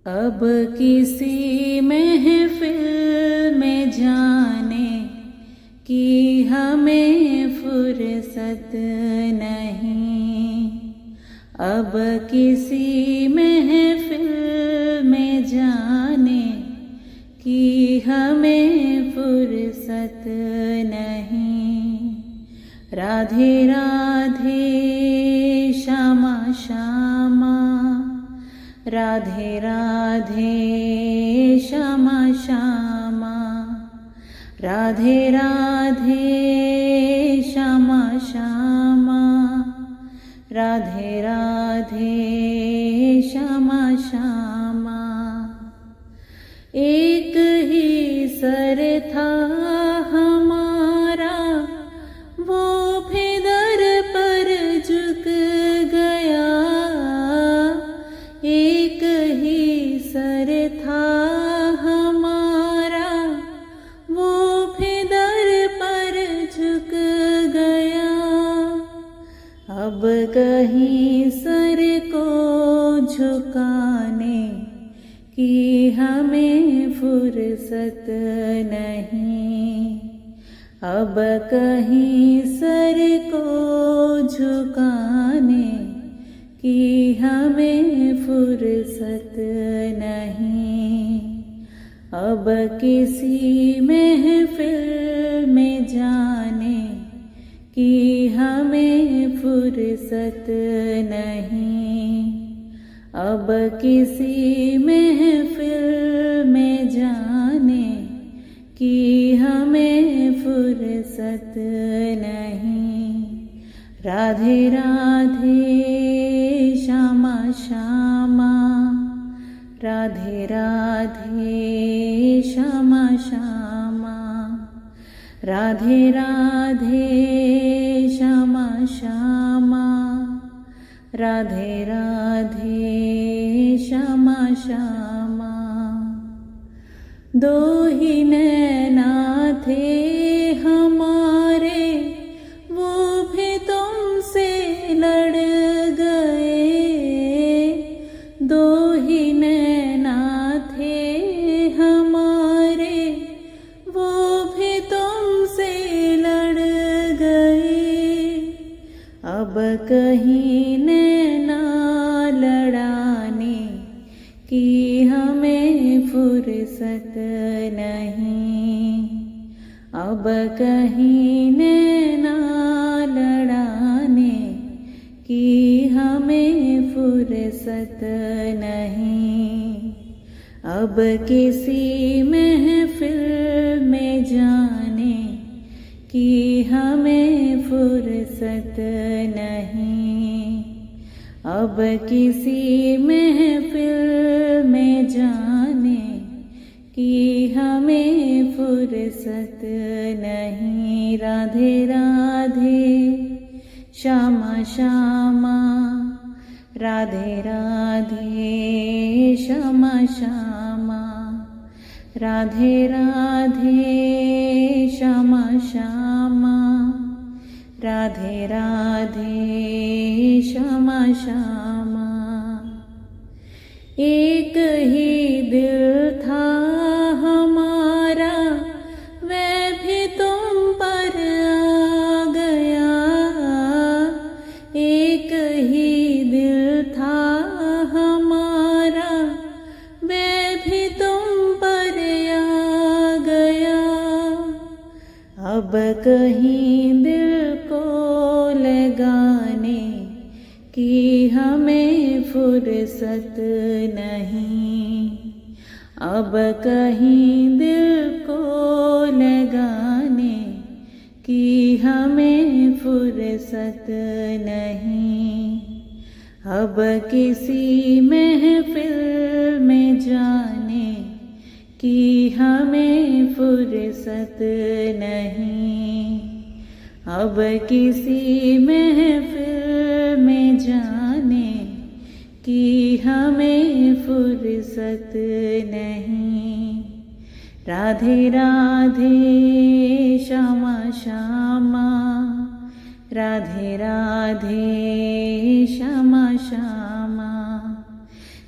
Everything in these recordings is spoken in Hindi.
अब किसी महफिल में जाने की हमें फुर्सत नहीं। अब किसी महफिल में जाने की हमें फुर्सत नहीं। राधे राधे श्यामा श्यामा, राधे राधे श्यामा श्यामा, राधे राधे श्यामा श्यामा, राधे राधे श्यामा श्यामा। एक ही सर था हमारा, वो भी दर पर झुक गया। एक ही सर था हमारा, वो भी दर पर झुक गया। अब कहीं सर को झुकाने की हमें फुर्सत नहीं। अब कहीं सर को झुकाने की हमें फुर्सत नहीं। अब किसी महफिल में जाने की हमें फुर्सत नहीं। अब किसी महफिल में जाने की हमें फुर्सत नहीं। राधे राधे श्यामा श्यामा, राधे राधे श्यामा श्यामा, राधे राधे श्यामा श्यामा, राधे राधे श्यामा श्यामा। दो ही नैना थे हमारे, वो भी तुमसे लड़ गए। दो ही नैना थे हमारे, वो भी तुमसे लड़ गए। अब कहीं नैना लड़ाने की हमें फुर्सत नहीं। अब कहीं नैना लड़ाने की हमें फुर्सत नहीं। अब किसी महफिल में जाने की हमें फुर्सत नहीं। अब किसी महफिल में जाने की हमें फुर्सत नहीं। राधे राधे श्यामा श्यामा, राधे राधे श्यामा श्यामा, राधे राधे श्यामा श्यामा, राधे राधे श्यामा श्यामा। एक ही दिल था हमारा, वह भी तुम पर आ गया। एक ही दिल था हमारा, वह भी तुम पर आ गया। अब कहीं दिल को लगाने की हमें फुर्सत नहीं। अब कहीं दिल को लगाने की हमें फुर्सत नहीं। अब किसी महफिल में जाने की हमें फुर्सत नहीं। अब किसी महफिल में जाने की हमें फुर्सत नहीं। राधे राधे श्यामा श्यामा, राधे राधे श्यामा श्यामा,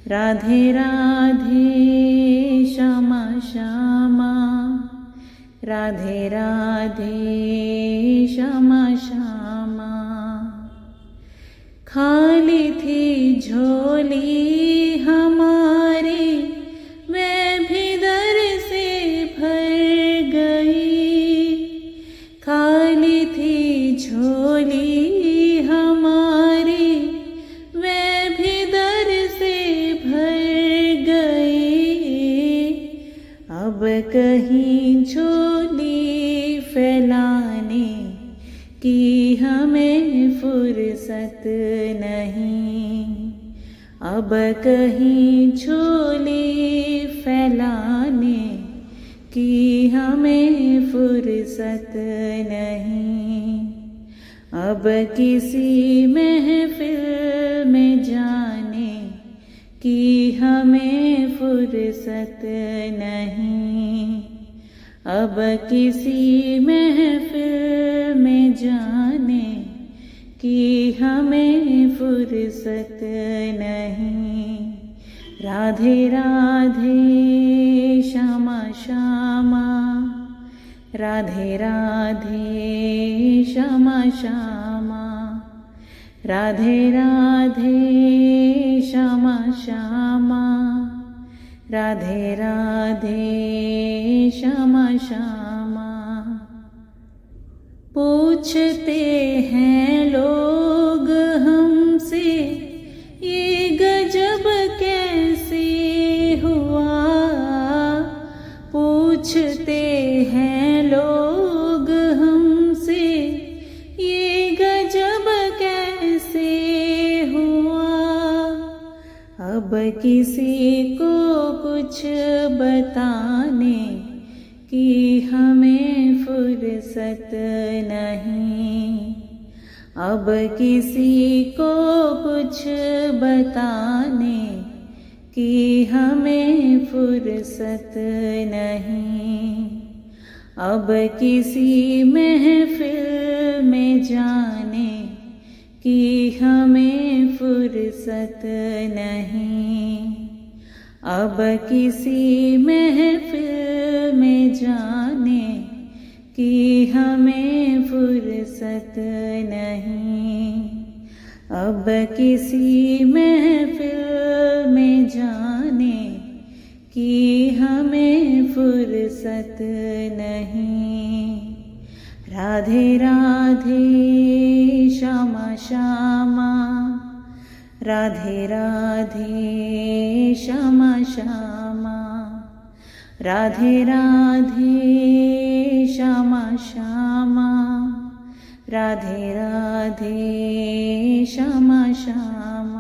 राधे राधे श्यामा श्यामा, राधे राधे श्यामा श्यामा। खाली थी झोली हमारी, वह भी दर से भर गई। खाली थी झोली हमारी, वह भी दर से भर गई। अब कहीं झोली फैलाने की हमें फुर्सत नहीं। अब कहीं झोली फैलाने की हमें फुर्सत नहीं। अब किसी महफिल में जाने की हमें फुर्सत नहीं। अब किसी महफिल में जाने की हमें फुर्सत नहीं। राधे राधे श्यामा श्यामा, राधे राधे श्यामा श्यामा, राधे राधे श्यामा श्यामा, राधे राधे श्यामा श्यामा। पूछते हैं लोग हमसे, ये गजब कैसे हुआ। पूछते हैं लोग हमसे, ये गजब कैसे हुआ। अब किसी को कुछ बताने की हमें फुर्सत नहीं। अब किसी को कुछ बताने की हमें फुर्सत नहीं। अब किसी महफिल में जाने की हमें फुर्सत नहीं। अब किसी महफिल में जाने की हमें फुर्सत नहीं। अब किसी महफिल में जाने की हमें फुर्सत नहीं। राधे राधे श्यामा श्यामा, राधे राधे श्यामा श्यामा, राधे राधे श्यामा श्यामा, राधे राधे श्यामा श्यामा।